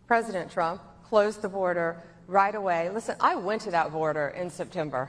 President Trump closed the border right away. Listen, I went to that border in September.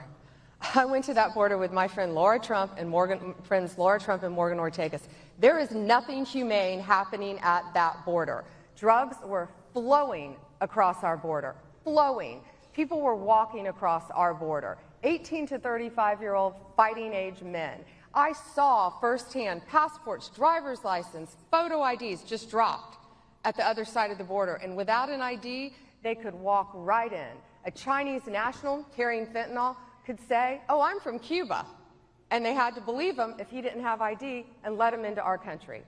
I went to that border with my friend Laura Trump and Morgan Ortagus. There is nothing humane happening at that border. Drugs were flowing across our border, flowing. People were walking across our border. 18 to 35-year-old fighting age men. I saw firsthand passports, driver's license, photo IDs just dropped at the other side of the border. And without an ID, they could walk right in. A Chinese national carrying fentanyl could say, "Oh, I'm from Cuba." And they had to believe him if he didn't have ID and let him into our country.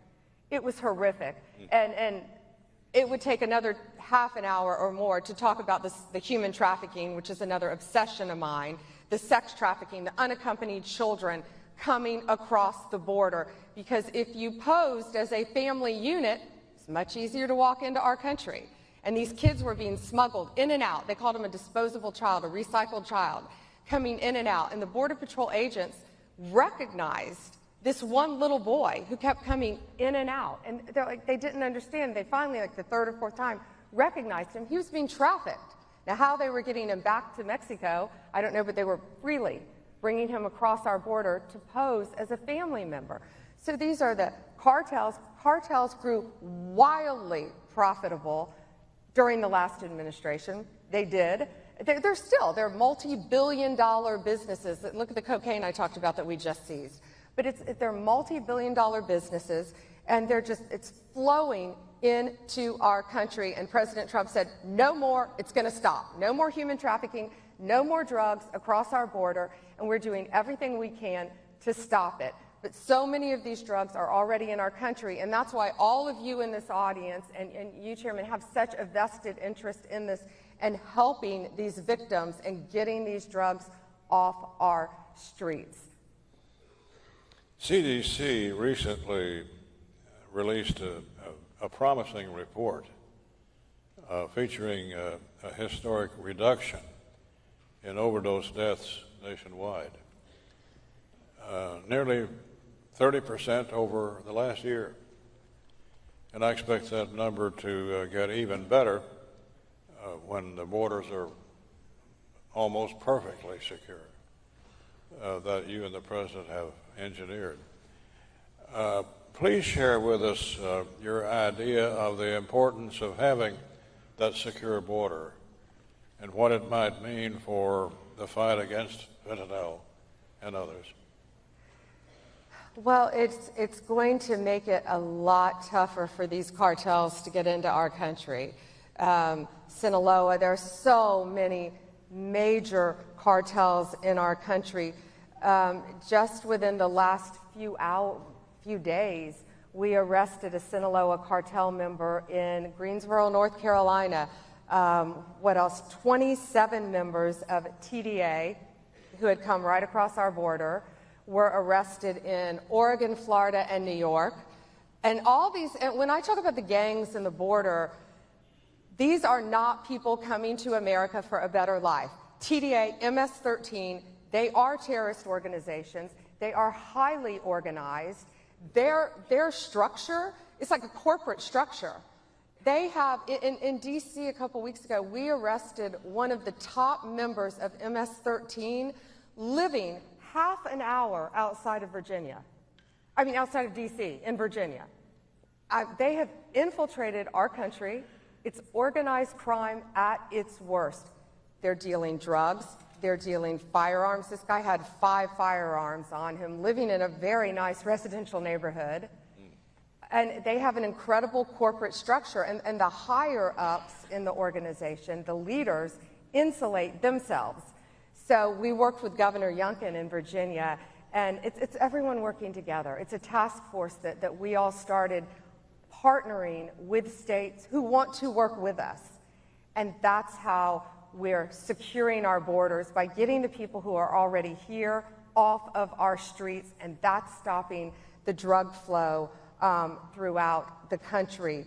It was horrific. And it would take another half an hour or more to talk about the human trafficking, which is another obsession of mine, the sex trafficking, the unaccompanied children coming across the border. Because if you posed as a family unit, it's much easier to walk into our country. And these kids were being smuggled in and out. They called them a disposable child, a recycled child, coming in and out. And the Border Patrol agents recognized this one little boy who kept coming in and out. And they didn't understand. They finally, like the third or fourth time, recognized him. He was being trafficked. Now, how they were getting him back to Mexico, I don't know, but they were freely bringing him across our border to pose as a family member. So these are the cartels. Cartels grew wildly profitable during the last administration. They did. They're multi-billion-dollar businesses. Look at the cocaine I talked about that we just seized. But they're multi-billion-dollar businesses, and it's flowing into our country. And President Trump said, no more, it's going to stop. No more human trafficking, no more drugs across our border, and we're doing everything we can to stop it. But so many of these drugs are already in our country, and that's why all of you in this audience and you, Chairman, have such a vested interest in this and helping these victims and getting these drugs off our streets. CDC recently released a promising report featuring a historic reduction in overdose deaths nationwide. Nearly 30% over the last year. And I expect that number to get even better when the borders are almost perfectly secure that you and the President have engineered. Please share with us your idea of the importance of having that secure border and what it might mean for the fight against fentanyl and others. Well, it's going to make it a lot tougher for these cartels to get into our country. Sinaloa, there are so many major cartels in our country. Just within the last few days, we arrested a Sinaloa cartel member in Greensboro, North Carolina. What else? 27 members of TDA who had come right across our border were arrested in Oregon, Florida, and New York. And all these, and when I talk about the gangs and the border, these are not people coming to America for a better life. TDA, MS-13, they are terrorist organizations. They are highly organized. Their structure is like a corporate structure. They have, in D.C. a couple weeks ago, we arrested one of the top members of MS-13 living half an hour outside of outside of D.C., in Virginia. They have infiltrated our country. It's organized crime at its worst. They're dealing drugs. They're dealing firearms. This guy had 5 firearms on him, living in a very nice residential neighborhood. And they have an incredible corporate structure. And the higher-ups in the organization, the leaders, insulate themselves. So we worked with Governor Youngkin in Virginia, and it's everyone working together. It's a task force that we all started partnering with states who want to work with us. And that's how we're securing our borders, by getting the people who are already here off of our streets, and that's stopping the drug flow throughout the country.